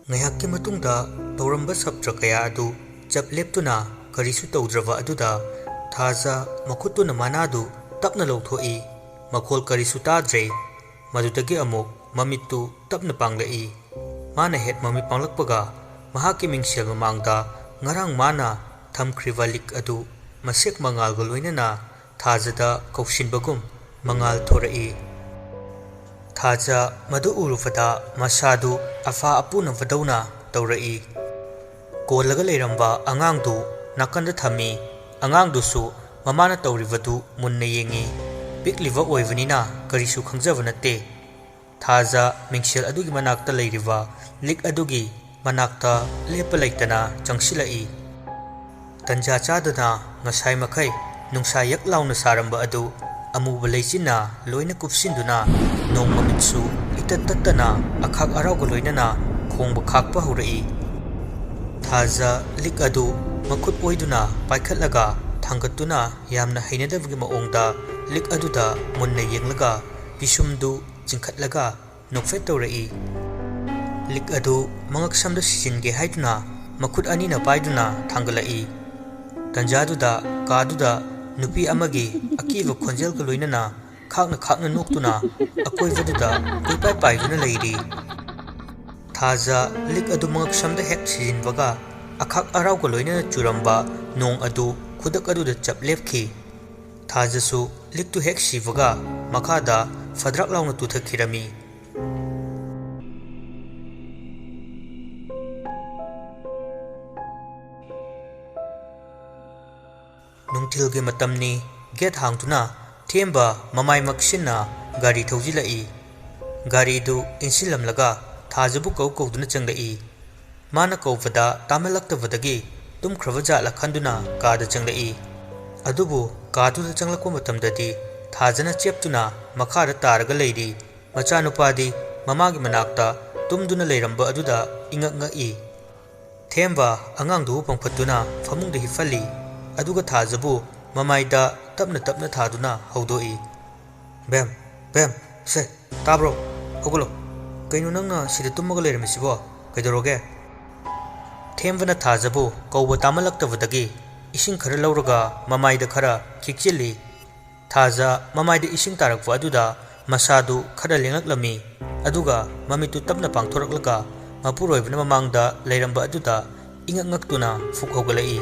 ꯉꯥꯏꯍꯥꯛꯀꯤ ꯃꯇꯨꯡꯗ ꯇꯧꯔꯝꯕ ꯁꯞꯇ꯭ꯔ ꯀꯌꯥ ꯑꯗꯨ ꯆꯞ ꯂꯦꯞꯇꯨꯅ ꯀꯔꯤꯁꯨ ꯇꯧꯗ꯭ꯔꯕ ꯑꯗꯨꯗ ꯊꯥꯖ ꯃꯈꯨꯠꯇꯨꯅ ꯃꯅꯥꯗꯨ ꯇꯞꯅ ꯂꯧꯊꯣꯛꯏ꯫ ꯃꯈꯣꯜ ꯀꯔꯤꯁꯨ ꯇꯥꯗ꯭ꯔꯦ꯫ ꯃꯗꯨꯗꯒꯤ ꯑꯃꯨꯛ ꯃꯃꯤꯠꯇꯨ ꯇꯞꯅ ꯄꯥꯡꯂꯛꯏ꯫ ꯃꯥꯅ ꯍꯦꯛ ꯃꯃꯤꯠ ꯄꯥꯡꯂꯛꯄꯒ ꯃꯍꯥꯛꯀꯤ ꯃꯤꯡꯁꯦꯜ ꯃꯃꯥꯡꯗ ꯉꯔꯥꯡ ꯃꯥꯅ ꯊꯝꯈ꯭ꯔꯤꯕ ꯂꯤꯛ ꯑꯗꯨ ꯃꯁꯦꯛ ꯃꯉꯥꯜꯒ ꯂꯣꯏꯅꯅ ꯊꯥꯖꯗ ꯀꯧꯁꯤꯟꯕꯒꯨꯝ ꯃꯉꯥꯜ ꯊꯣꯔꯛꯏ꯫ ꯊꯥꯖ ꯃꯗꯨ ꯎꯔꯨꯕꯗ ꯃꯁꯥꯗꯨ ꯑꯐꯥ ꯑꯄꯨꯅꯕꯗꯧꯅ ꯇꯧꯔꯛꯏ꯫ ꯀꯣꯜꯂꯒ ꯂꯩꯔꯝꯕ ꯑꯉꯥꯡꯗꯨ ꯅꯥꯀꯟꯗ ꯊꯝꯃꯤ꯫ ꯑꯉꯥꯡꯗꯨꯁꯨ ꯃꯃꯥꯅ ꯇꯧꯔꯤꯕꯗꯨ ꯃꯨꯟꯅ ꯌꯦꯡꯏ꯫ ꯄꯤꯛꯂꯤꯕ ꯑꯣꯏꯕꯅꯤꯅ ꯀꯔꯤꯁꯨ ꯈꯪꯖꯕ ꯅꯠꯇꯦ꯫ ꯊꯥꯖ ꯃꯤꯡꯁꯦꯜ ꯑꯗꯨꯒꯤ ꯃꯅꯥꯛꯇ ꯂꯩꯔꯤꯕ ꯂꯤꯛ ꯑꯗꯨꯒꯤ ꯃꯅꯥꯛꯇ ꯂꯦꯞꯄ ꯂꯩꯇꯅ ꯆꯪꯁꯤꯜꯂꯛꯏ꯫ ꯇꯟꯖꯥ ꯆꯥꯗꯅ ꯉꯁꯥꯏ ꯃꯈꯩ ꯅꯨꯡꯁꯥ ꯌꯛ ꯂꯥꯎꯅ ꯁꯥꯔꯝꯕ ꯑꯗꯨ ꯑꯃꯨꯕ ꯂꯩꯆꯤꯟꯅ ꯂꯣꯏꯅ ꯀꯨꯞꯁꯤꯟꯗꯨꯅ ꯅꯣꯡ ꯃꯃꯤꯠꯁꯨ ꯏꯇꯠ ꯇꯠꯇꯅ ꯑꯈꯥꯛ ꯑꯔꯥꯎꯒ ꯂꯣꯏꯅꯅ ꯈꯣꯡꯕ ꯈꯥꯛꯄ ꯍꯧꯔꯛꯏ꯫ ꯊꯥꯖ ꯂꯤꯛ ꯑꯗꯨ ꯃꯈꯨꯠ ꯑꯣꯏꯗꯨꯅ ꯄꯥꯏꯈꯠꯂꯒ ꯊꯥꯡꯒꯠꯇꯨꯅ ꯌꯥꯝꯅ ꯍꯩꯅꯗꯕꯒꯤ ꯃꯑꯣꯡꯗ ꯂꯤꯛ ꯑꯗꯨꯗ ꯃꯨꯟꯅ ꯌꯦꯡꯂꯒ ꯄꯤꯁꯨꯝꯗꯨ ꯆꯤꯡꯈꯠꯂꯒ ꯅꯣꯛꯐꯦꯠ ꯇꯧꯔꯛꯏ꯫ ꯂꯤꯛ ꯑꯗꯨ ꯃꯉꯛꯁꯝꯗ ꯁꯤꯖꯤꯟꯒꯦ ꯍꯥꯏꯗꯨꯅ ꯃꯈꯨꯠ ꯑꯅꯤꯅ ꯄꯥꯏꯗꯨꯅ ꯊꯥꯡꯒꯠꯂꯛꯏ꯫ ꯇꯟꯖꯥꯗꯨꯗ ꯀꯥꯗꯨꯗ ꯅꯨꯄꯤ ꯑꯃꯒꯤ ꯑꯀꯤꯕ ꯈꯣꯟꯖꯦꯜꯒ ꯂꯣꯏꯅꯅ ꯈꯥꯛꯅ ꯈꯥꯛꯅ ꯅꯣꯛꯇꯨꯅ ꯑꯀꯣꯏꯕꯗꯨꯗ ꯀꯣꯏꯄꯥꯏ ꯄꯥꯏꯗꯨꯅ ꯂꯩꯔꯤ꯫ ꯊꯥꯖ ꯂꯤꯛ ꯑꯗꯨ ꯃꯉꯛꯁꯝꯗ ꯍꯦꯛ ꯁꯤꯖꯤꯟꯕꯒ ꯑꯈꯥꯛ ꯑꯔꯥꯎꯒ ꯂꯣꯏꯅꯅ ꯆꯨꯔꯝꯕ ꯅꯣꯡ ꯑꯗꯨ ꯈꯨꯗꯛ ꯑꯗꯨꯗ ꯆꯞ ꯂꯦꯞꯈꯤ꯫ ꯊꯥꯖꯁꯨ ꯂꯤꯛꯇꯨ ꯍꯦꯛ ꯁꯤꯕꯒ ꯃꯈꯥꯗ ꯐꯗ꯭ꯔꯥꯛ ꯂꯥꯎꯅ ꯇꯨꯊꯈꯤꯔꯝꯃꯤ꯫ ꯅꯨꯡꯊꯤꯜꯒꯤ ꯃꯇꯝꯅꯤ꯫ ꯒꯦꯠ ꯍꯥꯡꯗꯨꯅ ꯊꯦꯝꯕ ꯃꯃꯥꯏ ꯃꯛꯁꯤꯟꯅ ꯒꯥꯔꯤ ꯊꯧꯖꯤꯜꯂꯛꯏ꯫ ꯒꯥꯔꯤꯗꯨ ꯏꯟꯁꯤꯜꯂꯝꯂꯒ ꯊꯥꯖꯕꯨ ꯀꯧꯗꯨꯅ ꯆꯪꯂꯛꯏ꯫ ꯃꯥꯅ ꯀꯧꯕꯗ ꯇꯥꯃꯜꯂꯛꯇꯕꯗꯒꯤ ꯇꯨꯝꯈ꯭ꯔꯕ ꯖꯥꯠꯂ ꯈꯟꯗꯨꯅ ꯀꯥꯗ ꯆꯪꯂꯛꯏ꯫ ꯑꯗꯨꯕꯨ ꯀꯥꯗꯨꯗ ꯆꯪꯂꯛꯄ ꯃꯇꯝꯗꯗꯤ ꯊꯥꯖꯅ ꯆꯦꯞꯇꯨꯅ ꯃꯈꯥꯗ ꯇꯥꯔꯒ ꯂꯩꯔꯤ꯫ ꯃꯆꯥꯅꯨꯄꯥꯗꯤ ꯃꯃꯥꯒꯤ ꯃꯅꯥꯛꯇ ꯇꯨꯝꯗꯨꯅ ꯂꯩꯔꯝꯕ ꯑꯗꯨꯗ ꯏꯉꯛ ꯉꯛꯏ꯫ ꯊꯦꯝꯕ ꯑꯉꯥꯡꯗꯨꯕꯨ ꯄꯪꯐꯠꯇꯨꯅ ꯐꯃꯨꯡꯗ ꯍꯤꯞꯍꯜꯂꯤ꯫ ꯑꯗꯨꯒ ꯊꯥꯖꯕꯨ ꯃꯃꯥꯏꯗ ꯇꯞꯅ ꯇꯞꯅ ꯊꯥꯗꯨꯅ ꯍꯧꯗꯣꯛꯏ꯫ "ꯕꯦꯝ, ꯕꯦꯝ, ꯁꯦ ꯇꯥꯕ꯭ꯔꯣ? ꯍꯧꯒꯠꯂꯣ꯫ ꯀꯩꯅꯣ ꯅꯪꯅ ꯁꯤꯗ ꯇꯨꯝꯃꯒ ꯂꯩꯔꯝꯃꯤꯁꯤꯕꯣ? ꯀꯩꯗꯧꯔꯒꯦ?" ꯊꯦꯝꯕꯅ ꯊꯥꯖꯕꯨ ꯀꯧꯕ ꯇꯥꯃꯜꯂꯛꯇꯕꯗꯒꯤ ꯏꯁꯤꯡ ꯈꯔ ꯂꯧꯔꯒ ꯃꯃꯥꯏꯗ ꯈꯔ ꯈꯤꯛꯆꯤꯜꯂꯤ꯫ ꯊꯥꯖ ꯃꯃꯥꯏꯗ ꯏꯁꯤꯡ ꯇꯥꯔꯛꯄ ꯑꯗꯨꯗ ꯃꯁꯥꯗꯨ ꯈꯔ ꯂꯦꯡꯂꯛꯂꯝꯃꯤ꯫ ꯑꯗꯨꯒ ꯃꯃꯤꯠꯇꯨ ꯇꯞꯅ ꯄꯥꯡꯊꯣꯔꯛꯂꯒ ꯃꯄꯨꯔꯣꯏꯕꯅ ꯃꯃꯥꯡꯗ ꯂꯩꯔꯝꯕ ꯑꯗꯨꯗ ꯏꯉꯛ ꯉꯛꯇꯨꯅ ꯐꯨꯛ ꯍꯧꯒꯠꯂꯛꯏ꯫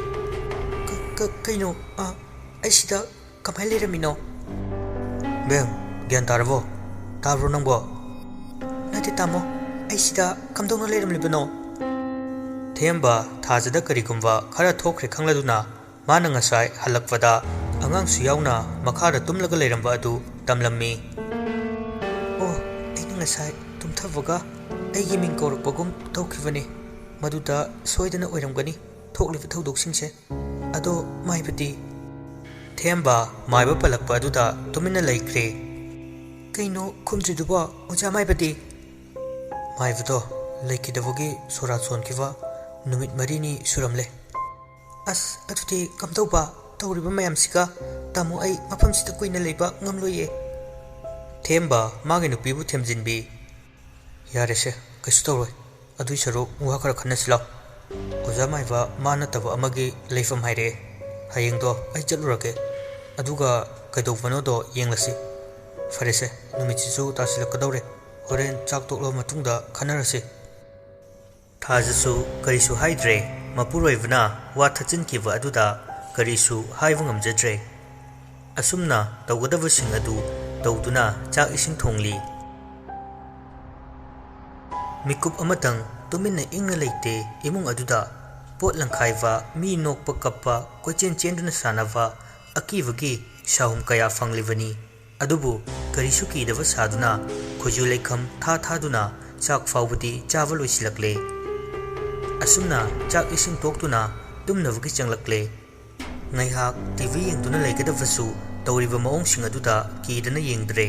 "ꯀꯩꯅꯣ? ꯑꯩ ꯁꯤꯗ ꯀꯃꯥꯏ ꯂꯩꯔꯝꯃꯤꯅꯣ?" "ꯕꯦꯝ, ꯒ꯭ꯌꯥꯟ ꯇꯥꯔꯕꯣ? ꯇꯥꯕ꯭ꯔꯣ ꯅꯪꯕꯣ?" "ꯅꯠꯇꯦ ꯇꯥꯃꯣ, ꯑꯩ ꯁꯤꯗ ꯀꯝꯗꯧꯅ ꯂꯩꯔꯝꯂꯤꯕꯅꯣ?" ꯊꯦꯝꯕ ꯊꯥꯖꯗ ꯀꯔꯤꯒꯨꯝꯕ ꯈꯔ ꯊꯣꯛꯈ꯭ꯔꯦ ꯈꯪꯂꯗꯨꯅ ꯃꯥꯅ ꯉꯁꯥꯏ ꯍꯜꯂꯛꯄꯗ ꯑꯉꯥꯡꯁꯨ ꯌꯥꯎꯅ ꯃꯈꯥꯗ ꯇꯨꯝꯂꯒ ꯂꯩꯔꯝꯕ ꯑꯗꯨ ꯇꯝꯂꯝꯃꯤ꯫ "ꯑꯣ, ꯑꯩꯅ ꯉꯁꯥꯏ ꯇꯨꯝꯊꯕꯒ ꯑꯩꯒꯤ ꯃꯤꯡ ꯀꯧꯔꯛꯄꯒꯨꯝ ꯇꯧꯈꯤꯕꯅꯤ꯫ ꯃꯗꯨꯗ ꯁꯣꯏꯗꯅ ꯑꯣꯏꯔꯝꯒꯅꯤ ꯊꯣꯛꯂꯤꯕ ꯊꯧꯗꯣꯛꯁꯤꯡꯁꯦ꯫ ꯑꯗꯣ ꯃꯥꯏꯕꯗꯤ?" ꯊꯦꯝꯕ ꯃꯥꯏꯕ ꯄꯜꯂꯛꯄ ꯑꯗꯨꯗ ꯇꯨꯃꯤꯟꯅ ꯂꯩꯈ꯭ꯔꯦ꯫ "ꯀꯩꯅꯣ ꯈꯨꯝꯗ꯭ꯔꯤꯗꯨꯕꯣ, ꯑꯣꯖꯥ ꯃꯥꯏꯕꯗꯤ?" "ꯃꯥꯏꯕꯗꯣ ꯂꯩꯈꯤꯗꯕꯒꯤ ꯁꯣꯔꯥꯠ ꯁꯣꯟꯈꯤꯕ ꯅꯨꯃꯤꯠ 4ꯅꯤ ꯁꯨꯔꯝꯂꯦ." "ꯑꯁ, ꯑꯗꯨꯗꯤ ꯀꯝꯗꯧꯕ? ꯇꯧꯔꯤꯕ ꯃꯌꯥꯝꯁꯤꯒ ꯇꯥꯃꯣ, ꯑꯩ ꯃꯐꯝꯁꯤꯗ ꯀꯨꯏꯅ ꯂꯩꯕ ꯉꯝꯂꯣꯏꯌꯦ." ꯊꯦꯝꯕ ꯃꯥꯒꯤ ꯅꯨꯄꯤꯕꯨ ꯊꯦꯝꯖꯤꯟꯕꯤ꯫ "ꯌꯥꯔꯦꯁꯦ, ꯀꯩꯁꯨ ꯇꯧꯔꯣꯏ꯫ ꯑꯗꯨꯏ ꯁꯔꯨꯛ ꯋꯥ ꯈꯔ ꯈꯟꯅꯁꯤ ꯂꯥꯎ꯫ ꯑꯣꯖꯥ ꯃꯥꯏꯕ ꯃꯥ ꯅꯠꯇꯕ ꯑꯃꯒꯤ ꯂꯩꯐꯝ ꯍꯥꯏꯔꯛꯑꯦ꯫ ꯍꯌꯦꯡꯗꯣ ꯑꯩ ꯆꯠꯂꯨꯔꯒꯦ, ꯑꯗꯨꯒ ꯀꯩꯗꯧꯕꯅꯣꯗꯣ ꯌꯦꯡꯂꯁꯤ꯫ ꯐꯔꯦꯁꯦ, ꯅꯨꯃꯤꯠꯁꯤꯁꯨ ꯇꯥꯁꯤꯜꯂꯛꯀꯗꯧꯔꯦ꯫ ꯍꯣꯔꯦꯟ ꯆꯥꯛ ꯇꯣꯛꯂꯕ ꯃꯇꯨꯡꯗ ꯈꯟꯅꯔꯁꯤ." ꯊꯥꯖꯁꯨ ꯀꯔꯤꯁꯨ ꯍꯥꯏꯗ꯭ꯔꯦ꯫ ꯃꯄꯨꯔꯣꯏꯕꯅ ꯋꯥ ꯊꯠꯆꯤꯟꯈꯤꯕ ꯑꯗꯨꯗ ꯀꯔꯤꯁꯨ ꯍꯥꯏꯕ ꯉꯝꯖꯗ꯭ꯔꯦ꯫ ꯑꯁꯨꯝꯅ ꯇꯧꯒꯗꯕꯁꯤꯡ ꯑꯗꯨ ꯇꯧꯗꯨꯅ ꯆꯥꯛ ꯏꯁꯤꯡ ꯊꯣꯡꯂꯤ꯫ ꯃꯤꯀꯨꯞ ꯑꯃꯇꯪ ꯇꯨꯃꯤꯟꯅ ꯏꯪꯅ ꯂꯩꯇꯦ ꯏꯃꯨꯡ ꯑꯗꯨꯗ꯫ ꯄꯣꯠ ꯂꯪꯈꯥꯏꯕ, ꯃꯤ ꯅꯣꯛꯄ ꯀꯞꯄ, ꯀꯣꯏꯆꯦꯟ ꯆꯦꯟꯗꯨꯅ ꯁꯥꯟꯅꯕ, ꯑꯀꯤꯕꯒꯤ ꯁꯥꯍꯨꯝ ꯀꯌꯥ ꯐꯪꯂꯤꯕꯅꯤ꯫ ꯑꯗꯨꯕꯨ ꯀꯔꯤꯁꯨ ꯀꯤꯗꯕ ꯁꯥꯗꯨꯅ ꯈꯨꯖꯨ ꯂꯩꯈꯝ ꯊꯥꯗꯨꯅ ꯆꯥꯛ ꯐꯥꯎꯕꯗꯤ ꯆꯥꯕ ꯂꯣꯏꯁꯤꯜꯂꯛꯂꯦ꯫ ꯑꯁꯨꯝꯅ ꯆꯥꯛ ꯏꯁꯤꯡ ꯇꯣꯛꯇꯨꯅ ꯇꯨꯝꯅꯕꯒꯤ ꯆꯪꯂꯛꯂꯦ꯫ ꯉꯥꯏꯍꯥꯛ ꯇꯤꯚꯤ ꯌꯦꯡꯗꯨꯅ ꯂꯩꯒꯗꯕꯁꯨ ꯇꯧꯔꯤꯕ ꯃꯑꯣꯡꯁꯤꯡ ꯑꯗꯨꯗ ꯀꯤꯗꯅ ꯌꯦꯡꯗ꯭ꯔꯦ꯫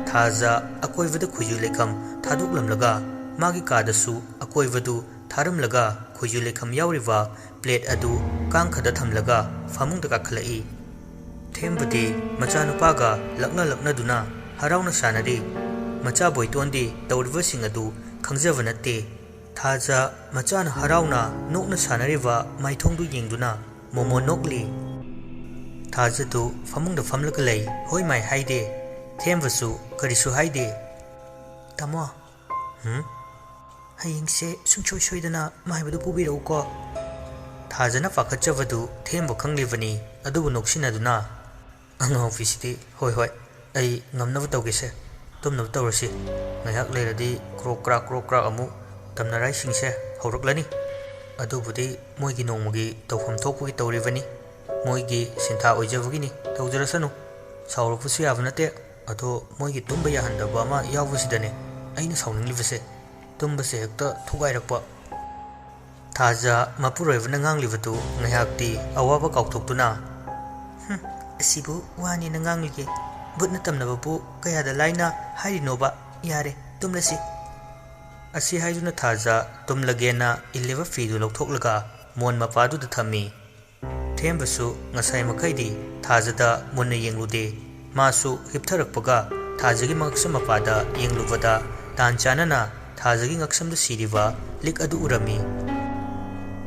ꯊꯥꯖ ꯑꯀꯣꯏꯕꯗ ꯈꯨꯖꯨ ꯂꯩꯈꯝ ꯊꯥꯗꯣꯛꯂꯝꯂꯒ ꯃꯥꯒꯤ ꯀꯥꯗꯁꯨ ꯑꯀꯣꯏꯕꯗꯨ ꯊꯥꯔꯝꯂꯒ ꯈꯨꯖꯨ ꯂꯩꯈꯝ ꯌꯥꯎꯔꯤꯕ ꯄ꯭ꯂꯦꯠ ꯑꯗꯨ ꯀꯥꯡꯈꯗ ꯊꯝꯂꯒ ꯐꯃꯨꯡꯗ ꯀꯥꯈꯠꯂꯛꯏ꯫ ꯊꯦꯝꯕꯗꯤ ꯃꯆꯥꯅꯨꯄꯥꯒ ꯂꯛꯅꯗꯨꯅ ꯍꯔꯥꯎꯅ ꯁꯥꯟꯅꯔꯤ꯫ ꯃꯆꯥ ꯕꯣꯏꯇꯣꯟꯗꯤ ꯇꯧꯔꯤꯕꯁꯤꯡ ꯑꯗꯨ ꯈꯪꯖꯕ ꯅꯠꯇꯦ꯫ ꯊꯥꯖ ꯃꯆꯥꯅ ꯍꯔꯥꯎꯅ ꯅꯣꯛꯅ ꯁꯥꯟꯅꯔꯤꯕ ꯃꯥꯏꯊꯣꯡꯗꯨ ꯌꯦꯡꯗꯨꯅ ꯃꯣꯃꯣ ꯅꯣꯛꯂꯤ꯫ ꯊꯥꯖꯗꯨ ꯐꯃꯨꯡꯗ ꯐꯝꯂꯒ ꯂꯩ, ꯍꯣꯏ ꯃꯥꯏ ꯍꯥꯏꯗꯦ꯫ ꯊꯦꯝꯕꯁꯨ ꯀꯔꯤꯁꯨ ꯍꯥꯏꯗꯦ꯫ ꯇꯥꯃꯣ, ꯍꯌꯦꯡꯁꯦ ꯁꯨꯡꯁꯣꯏ ꯁꯣꯏꯗꯅ ꯃꯥꯏꯕꯗꯨ ꯄꯨꯕꯤꯔꯛꯎꯀꯣ꯫ ꯊꯥꯖꯅ ꯄꯥꯈꯠꯆꯕꯗꯨ ꯊꯦꯝꯕ ꯈꯪꯂꯤꯕꯅꯤ, ꯑꯗꯨꯕꯨ ꯅꯣꯛꯁꯤꯟꯅꯗꯨꯅ ꯑꯉꯥꯎꯕꯤꯁꯤꯗꯤ ꯍꯣꯏ ꯍꯣꯏ ꯑꯩ ꯉꯝꯅꯕ ꯇꯧꯒꯦꯁꯦ, ꯇꯨꯝꯅꯕ ꯇꯧꯔꯁꯤ꯫ ꯉꯥꯏꯍꯥꯛ ꯂꯩꯔꯗꯤ ꯀ꯭ꯔꯣꯛ ꯀ꯭ꯔꯥꯛ ꯑꯃꯨꯛ ꯇꯝꯅꯔꯥꯏꯁꯤꯡꯁꯦ ꯍꯧꯔꯛꯂꯅꯤ꯫ ꯑꯗꯨꯕꯨꯗꯤ ꯃꯣꯏꯒꯤ ꯅꯣꯡꯃꯒꯤ ꯇꯧꯐꯝ ꯊꯣꯛꯄꯒꯤ ꯇꯧꯔꯤꯕꯅꯤ, ꯃꯣꯏꯒꯤ ꯁꯤꯟꯊꯥ ꯑꯣꯏꯖꯕꯒꯤꯅꯤ, ꯇꯧꯖꯔꯁꯅꯨ, ꯁꯥꯎꯔꯛꯄꯁꯨ ꯌꯥꯕ ꯅꯠꯇꯦ꯫ ꯑꯗꯣ ꯃꯣꯏꯒꯤ ꯇꯨꯝꯕ ꯌꯥꯍꯟꯗꯕ ꯑꯃ ꯌꯥꯎꯕꯁꯤꯗꯅꯦ ꯑꯩꯅ ꯁꯥꯎꯅꯤꯡꯂꯤꯕꯁꯦ, ꯇꯨꯝꯕꯁꯦ ꯍꯦꯛꯇ ꯊꯨꯒꯥꯏꯔꯛꯄ꯫ ꯊꯥꯖ ꯃꯄꯨꯔꯣꯏꯕꯅ ꯉꯥꯡꯂꯤꯕꯗꯨ ꯉꯥꯏꯍꯥꯛꯇꯤ ꯑꯋꯥꯕ ꯀꯥꯎꯊꯣꯛꯇꯨꯅ ꯑꯁꯤꯕꯨ ꯋꯥꯅꯦꯅ ꯉꯥꯡꯂꯤꯒꯦ, ꯕꯨꯠꯅ ꯇꯝꯅꯕꯕꯨ ꯀꯌꯥꯗ ꯂꯥꯏꯅ ꯍꯥꯏꯔꯤꯅꯣꯕ, ꯌꯥꯔꯦ ꯇꯨꯝꯂꯁꯤ꯫ ꯑꯁꯤ ꯍꯥꯏꯗꯨꯅ ꯊꯥꯖ ꯇꯨꯝꯂꯒꯦꯅ ꯏꯜꯂꯤꯕ ꯐꯤꯗꯨ ꯂꯧꯊꯣꯛꯂꯒ ꯃꯣꯟ ꯃꯄꯥꯗꯨꯗ ꯊꯝꯃꯤ꯫ ꯊꯦꯝꯕꯁꯨ ꯉꯁꯥꯏ ꯃꯈꯩꯗꯤ ꯊꯥꯖꯗ ꯃꯨꯟꯅ ꯌꯦꯡꯂꯨꯗꯦ꯫ ꯃꯥꯁꯨ ꯍꯤꯞꯊꯔꯛꯄꯒ ꯊꯥꯖꯒꯤ ꯉꯛꯁꯝ ꯃꯄꯥꯗ ꯌꯦꯡꯂꯨꯕꯗ ꯇꯥꯟ ꯆꯥꯅꯅ ꯊꯥꯖꯒꯤ ꯉꯛꯁꯝꯗ ꯁꯤꯔꯤꯕ ꯂꯤꯛ ꯑꯗꯨ ꯎꯔꯝꯃꯤ꯫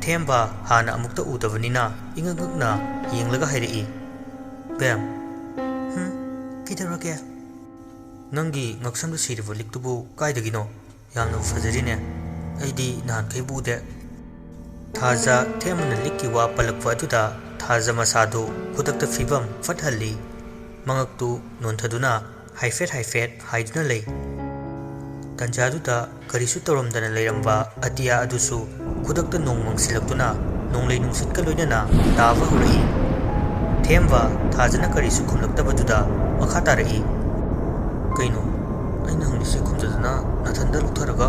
ꯊꯦꯝꯕ ꯍꯥꯟꯅ ꯑꯃꯨꯛꯇ ꯎꯗꯕꯅꯤꯅ ꯏꯉꯛ ꯉꯛꯅ ꯌꯦꯡꯂꯒ ꯍꯥꯏꯔꯛꯏ, ꯕꯦꯝ, ꯀꯩꯗꯧꯔꯒꯦ? ꯅꯪꯒꯤ ꯉꯛꯁꯝꯗ ꯁꯤꯔꯤꯕ ꯂꯤꯛꯇꯨꯕꯨ ꯀꯥꯏꯗꯒꯤꯅꯣ? ꯌꯥꯝꯅ ꯐꯖꯔꯤꯅꯦ, ꯑꯩꯗꯤ ꯅꯍꯥꯟꯈꯩꯕꯨ ꯎꯗꯦ꯫ ꯊꯥꯖ ꯊꯦꯝꯕꯅ ꯂꯤꯛꯀꯤ ꯋꯥ ꯄꯜꯂꯛꯄ ꯑꯗꯨꯗ ꯊꯥꯖ ꯃꯁꯥꯗꯨ ꯈꯨꯗꯛꯇ ꯐꯤꯕꯝ ꯐꯠꯍꯜꯂꯤ꯫ ꯃꯉꯛꯇꯨ ꯅꯣꯟꯊꯗꯨꯅ ꯍꯥꯏꯐꯦꯠ ꯍꯥꯏꯗꯨꯅ ꯂꯩ꯫ ꯇꯟꯖꯥꯗꯨꯗ ꯀꯔꯤꯁꯨ ꯇꯧꯔꯝꯗꯅ ꯂꯩꯔꯝꯕ ꯑꯇꯤꯌꯥ ꯑꯗꯨꯁꯨ ꯈꯨꯗꯛꯇ ꯅꯣꯡ ꯃꯪꯁꯤꯜꯂꯛꯇꯨꯅ ꯅꯣꯡꯂꯩ ꯅꯨꯡꯁꯤꯠꯀ ꯂꯣꯏꯅꯅ ꯇꯥꯕ ꯍꯧꯔꯛꯏ꯫ ꯊꯦꯝꯕ ꯊꯥꯖꯅ ꯀꯔꯤꯁꯨ ꯈꯨꯝꯂꯛꯇꯕꯗꯨꯗ ꯃꯈꯥ ꯇꯥꯔꯛꯏ, ꯀꯩꯅꯣ ꯑꯩꯅ ꯍꯪꯂꯤꯁꯦ ꯈꯨꯝꯖꯗꯅ ꯅꯊꯟꯗ ꯂꯨꯞꯊꯔꯒ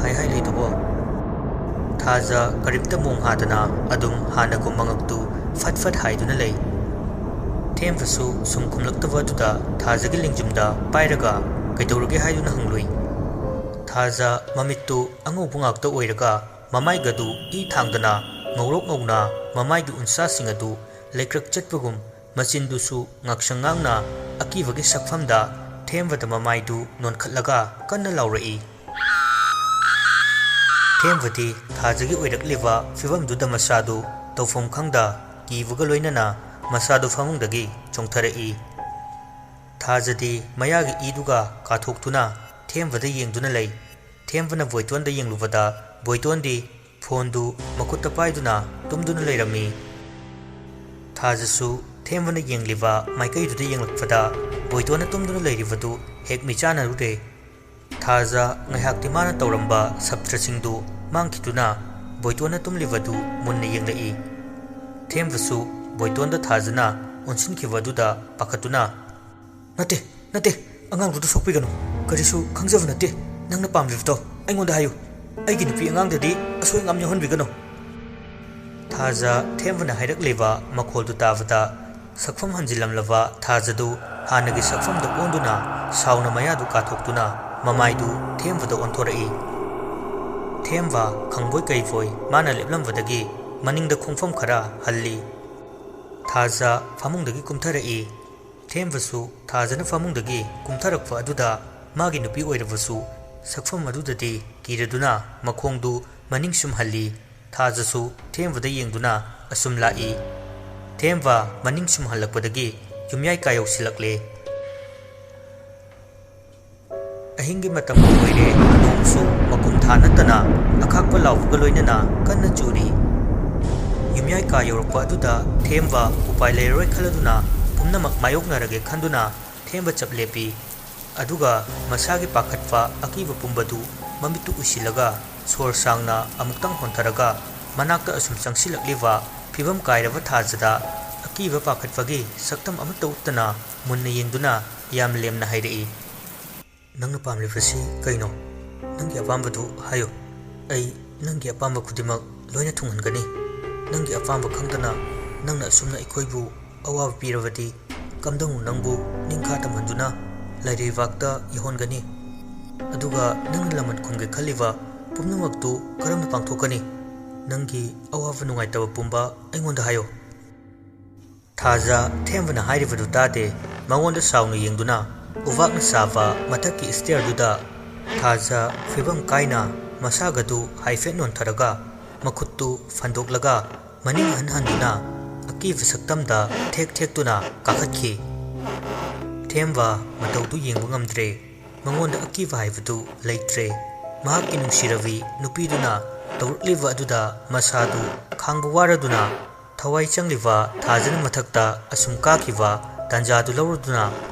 ꯍꯥꯏ ꯂꯩꯗꯨꯕꯣ? ꯊꯥꯖ ꯀꯔꯤꯝꯇ ꯃꯣꯡ ꯍꯥꯗꯅ ꯑꯗꯨꯝ ꯍꯥꯟꯅꯒꯨꯝ ꯃꯉꯛꯇꯨ ꯐꯠ ꯍꯥꯏꯗꯨꯅ ꯂꯩ꯫ ꯊꯦꯝꯕꯁꯨ ꯁꯨꯝ ꯈꯨꯝꯂꯛꯇꯕ ꯑꯗꯨꯗ ꯊꯥꯖꯒꯤ ꯂꯦꯡꯖꯨꯝꯗ ꯄꯥꯏꯔꯒ ꯀꯩꯗꯧꯔꯒꯦ ꯍꯥꯏꯗꯨꯅ ꯍꯪꯂꯨꯏ꯫ ꯊꯥꯖ ꯃꯃꯤꯠꯇꯨ ꯑꯉꯧꯕ ꯉꯥꯛꯇ ꯑꯣꯏꯔꯒ ꯃꯃꯥꯏꯒꯗꯨ ꯏ ꯊꯥꯡꯗꯅ ꯉꯧꯔꯣꯛ ꯉꯧꯅ ꯃꯃꯥꯏꯒꯤ ꯎꯟꯁꯥꯁꯤꯡ ꯑꯗꯨ ꯂꯩꯀ꯭ꯔꯛ ꯆꯠꯄꯒꯨꯝ ꯃꯆꯤꯟꯗꯨꯁꯨ ꯉꯥꯛꯁꯪ ꯉꯥꯡꯅ ꯑꯀꯤꯕꯒꯤ ꯁꯛꯐꯝꯗ ꯊꯦꯝꯕꯗ ꯃꯃꯥꯏꯗꯨ ꯅꯣꯟꯈꯠꯂꯒ ꯀꯟꯅ ꯂꯥꯎꯔꯛꯏ꯫ ꯊꯦꯝꯕꯗꯤ ꯊꯥꯖꯒꯤ ꯑꯣꯏꯔꯛꯂꯤꯕ ꯐꯤꯚꯝꯗꯨꯗ ꯃꯁꯥꯗꯨ ꯇꯧꯐꯝ ꯈꯪꯗ ꯀꯤꯕꯒ ꯂꯣꯏꯅꯅ ꯃꯁꯥꯗꯨ ꯐꯃꯨꯡꯗꯒꯤ ꯆꯣꯡꯊꯔꯛꯏ꯫ ꯊꯥꯖꯗꯤ ꯃꯌꯥꯒꯤ ꯏꯗꯨꯒ ꯀꯥꯊꯣꯛꯇꯨꯅ ꯊꯦꯝꯕꯗ ꯌꯦꯡꯗꯨꯅ ꯂꯩ꯫ ꯊꯦꯝꯕꯅ ꯕꯣꯏꯇꯣꯟꯗ ꯌꯦꯡꯂꯨꯕꯗ ꯕꯣꯏꯇꯣꯟꯗꯤ ꯐꯣꯟꯗꯨ ꯃꯈꯨꯠꯇ パイꯗꯨꯅ ꯇꯨꯝꯗꯨꯅ ꯂꯩꯔꯝꯃꯤ꯫ ꯊꯥꯖꯁꯨ ꯊꯦꯝꯕꯅ ꯌꯦꯡꯂꯤꯕ ꯃꯥꯏꯀꯩꯗꯨꯗ ꯌꯦꯡꯂꯛꯄꯗ ꯕꯣꯏꯇꯣꯟꯅ ꯇꯨꯝꯗꯨꯅ ꯂꯩꯔꯤꯕꯗꯨ ꯍꯦꯛ ꯃꯤꯆꯥꯟꯅꯔꯨꯔꯦ꯫ ꯊꯥꯖ ꯉꯥꯏꯍꯥꯛꯇꯤ ꯃꯥꯅ ꯇꯧꯔꯝꯕ ꯁꯞꯇ꯭ꯔꯁꯤꯡꯗꯨ ꯃꯥꯡꯈꯤꯗꯨꯅ ꯕꯣꯏꯇꯣꯟꯅ ꯇꯨꯝꯂꯤꯕꯗꯨ ꯃꯨꯟꯅ ꯌꯦꯡꯂꯛꯏ꯫ ꯊꯦꯝꯕꯁꯨ ꯕꯣꯏꯇꯣꯟꯗ ꯊꯥꯖꯅ ꯑꯣꯟꯁꯤꯟꯈꯤꯕ ꯑꯗꯨꯗ ꯄꯥꯈꯠꯇꯨꯅ ꯅꯠꯇꯦ, ꯑꯉꯥꯡꯗꯨꯗ ꯁꯣꯛꯄꯤꯒꯅꯨ, ꯀꯔꯤꯁꯨ ꯈꯪꯖꯕ ꯅꯠꯇꯦ, ꯅꯪꯅ ꯄꯥꯝꯂꯤꯕꯗꯣ ꯑꯩꯉꯣꯟꯗ ꯍꯥꯏꯌꯨ, ꯑꯩꯒꯤ ꯅꯨꯄꯤ ꯑꯉꯥꯡꯗꯗꯤ ꯑꯁꯣꯏ ꯑꯉꯥꯝ ꯌꯥꯎꯍꯟꯕꯤꯒꯅꯨ꯫ ꯊꯥꯖ ꯊꯦꯝꯕꯅ ꯍꯥꯏꯔꯛꯂꯤꯕ ꯃꯈꯣꯜꯗꯨ ꯇꯥꯕꯗ ꯁꯛꯐꯝ ꯍꯟꯖꯤꯜꯂꯝꯂꯕ ꯊꯥꯖꯗꯨ ꯍꯥꯟꯅꯒꯤ ꯁꯛꯐꯝꯗ ꯑꯣꯟꯗꯨꯅ ꯁꯥꯎꯅ ꯃꯌꯥꯗꯨ ꯀꯥꯊꯣꯛꯇꯨꯅ ꯃꯃꯥꯏꯗꯨ ꯊꯦꯝꯕꯗ ꯑꯣꯟꯊꯣꯔꯛꯏ꯫ ꯊꯦꯝꯕ ꯈꯪꯕꯣꯏ ꯀꯩꯕꯣꯏ ꯃꯥꯅ ꯂꯦꯞꯂꯝꯕꯗꯒꯤ ꯃꯅꯤꯡꯗ ꯈꯣꯡꯐꯝ ꯈꯔ ꯍꯜꯂꯤ꯫ ꯊꯥꯖ ꯐꯃꯨꯡꯗꯒꯤ ꯀꯨꯝꯊꯔꯛꯏ꯫ ꯊꯦꯝꯕꯁꯨ ꯊꯥꯖꯅ ꯐꯃꯨꯡꯗꯒꯤ ꯀꯨꯝꯊꯔꯛꯄ ꯑꯗꯨꯗ ꯃꯥꯒꯤ ꯅꯨꯄꯤ ꯑꯣꯏꯔꯕꯁꯨ ꯁꯛꯐꯝ ꯑꯗꯨꯗꯗꯤ ꯀꯤꯔꯗꯨꯅ ꯃꯈꯣꯡꯗꯨ ꯃꯅꯤꯡ ꯁꯨꯝ ꯍꯜꯂꯤ꯫ ꯊꯥꯖꯁꯨ ꯊꯦꯝꯕꯗ ꯌꯦꯡꯗꯨꯅ ꯑꯁꯨꯝ ꯂꯥꯛꯏ꯫ ꯊꯦꯝꯕ ꯃꯅꯤꯡ ꯁꯨꯝ ꯍꯜꯂꯛꯄꯗꯒꯤ ꯌꯨꯝꯌꯥꯏ ꯀꯥ ꯌꯧꯁꯤꯜꯂꯛꯂꯦ꯫ ꯑꯍꯤꯡꯒꯤ ꯃꯇꯝ ꯑꯣꯏꯔꯦ꯫ ꯅꯣꯡꯁꯨ ꯃꯀꯨꯝ ꯊꯥ ꯅꯠꯇꯅ ꯑꯈꯥꯛꯄ ꯂꯥꯎꯕꯒ ꯂꯣꯏꯅꯅ ꯀꯟꯅ ꯆꯨꯔꯤ꯫ ꯌꯨꯝꯌꯥꯏ ꯀꯥ ꯌꯧꯔꯛꯄ ꯑꯗꯨꯗ ꯊꯦꯝꯕ ꯎꯄꯥꯏ ꯂꯩꯔꯔꯣꯏ ꯈꯜꯂꯗꯨꯅ ꯄꯨꯝꯅꯃꯛ ꯃꯥꯌꯣꯛꯅꯔꯒꯦ ꯈꯟꯗꯨꯅ ꯊꯦꯝꯕ ꯆꯞ ꯂꯦꯞꯄꯤ꯫ ꯑꯗꯨꯒ ꯃꯁꯥꯒꯤ ꯄꯥꯈꯠꯄ ꯑꯀꯤꯕ ꯄꯨꯝꯕꯗꯨ ꯃꯃꯤꯠꯇꯨ ꯎꯏꯁꯤꯜꯂꯒ ꯁꯣꯔ ꯁꯥꯡꯅ ꯑꯃꯨꯛꯇꯪ ꯍꯣꯟꯊꯔꯒ ꯃꯅꯥꯛꯇ ꯑꯁꯨꯝ ꯆꯪꯁꯤꯜꯂꯛꯂꯤꯕ ꯐꯤꯚꯝ ꯀꯥꯏꯔꯕ ꯊꯥꯖꯗ ꯑꯀꯤꯕ ꯄꯥꯈꯠꯄꯒꯤ ꯁꯛꯇꯝ ꯑꯃꯠꯇ ꯎꯠꯇꯅ ꯃꯨꯟꯅ ꯌꯦꯡꯗꯨꯅ ꯌꯥꯝ ꯂꯦꯝꯅ ꯍꯥꯏꯔꯛꯏ, ꯅꯪꯅ ꯄꯥꯝꯂꯤꯕꯁꯤ ꯀꯩꯅꯣ? ꯅꯪꯒꯤ ꯑꯄꯥꯝꯕꯗꯨ ꯍꯥꯏꯌꯨ, ꯑꯩ ꯅꯪꯒꯤ ꯑꯄꯥꯝꯕ ꯈꯨꯗꯤꯡꯃꯛ ꯂꯣꯏꯅ ꯊꯨꯡꯍꯟꯒꯅꯤ꯫ ꯅꯪꯒꯤ ꯑꯄꯥꯝꯕ ꯈꯪꯗꯅ ꯅꯪꯅ ꯑꯁꯨꯝꯅ ꯑꯩꯈꯣꯏꯕꯨ ꯑꯋꯥꯕ ꯄꯤꯔꯕꯗꯤ ꯀꯝꯗꯧꯅ ꯅꯪꯕꯨ ꯅꯤꯡꯈꯥ ꯇꯝꯍꯟꯗꯨꯅ ꯂꯥꯏꯔꯩꯕꯥꯛꯇ ꯌꯧꯍꯟꯒꯅꯤ? ꯑꯗꯨꯒ ꯅꯪꯅ ꯂꯃꯟ ꯈꯨꯝꯒꯦ ꯈꯜꯂꯤꯕ ꯄꯨꯝꯅꯃꯛꯇꯨ ꯀꯔꯝꯅ ꯄꯥꯡꯊꯣꯛꯀꯅꯤ? ꯅꯪꯒꯤ ꯑꯋꯥꯕ ꯅꯨꯡꯉꯥꯏꯇꯕ ꯄꯨꯝꯕ ꯑꯩꯉꯣꯟꯗ ꯍꯥꯏꯌꯨ꯫ ꯊꯥꯖ ꯊꯦꯝꯕꯅ ꯍꯥꯏꯔꯤꯕꯗꯨ ꯇꯥꯗꯦ꯫ ꯃꯉꯣꯟꯗ ꯁꯥꯎꯅ ꯌꯦꯡꯗꯨꯅ ꯎꯕꯥꯛꯅ ꯁꯥꯕ ꯃꯊꯛꯀꯤ ꯁ꯭ꯇꯦꯌꯔꯗꯨꯗ ꯊꯥꯖ ꯐꯤꯚꯝ ꯀꯥꯏꯅ ꯃꯁꯥꯒꯗꯨ ꯍꯥꯏꯐꯦꯠ ꯅꯣꯟꯊꯔꯒ ꯃꯈꯨꯠꯇꯨ ꯐꯟꯗꯣꯛꯂꯒ ꯃꯅꯤꯡ ꯍꯟꯍꯟꯗꯨꯅ ꯑꯀꯤꯕ ꯁꯛꯇꯝꯗ ꯊꯦꯛ ꯊꯦꯛꯇꯨꯅ ꯀꯥꯈꯠꯈꯤ꯫ ꯊꯦꯝꯕ ꯃꯇꯧꯗꯨ ꯌꯦꯡꯕ ꯉꯝꯗ꯭ꯔꯦ꯫ ꯃꯉꯣꯟꯗ ꯑꯀꯤꯕ ꯍꯥꯏꯕꯗꯨ ꯂꯩꯇ꯭ꯔꯦ꯫ ꯃꯍꯥꯛꯀꯤ ꯅꯨꯡꯁꯤꯔꯕꯤ ꯅꯨꯄꯤꯗꯨꯅ ꯇꯧꯔꯛꯂꯤꯕ ꯑꯗꯨꯗ ꯃꯁꯥꯗꯨ ꯈꯥꯡꯕ ꯋꯥꯔꯗꯨꯅ ꯊꯋꯥꯏ ꯆꯪꯂꯤꯕ ꯊꯥꯖꯅ ꯃꯊꯛꯇ ꯑꯁꯨꯝ ꯀꯥꯈꯤꯕ ꯇꯥꯟꯖꯥꯗꯨ ꯂꯧꯔꯗꯨꯅ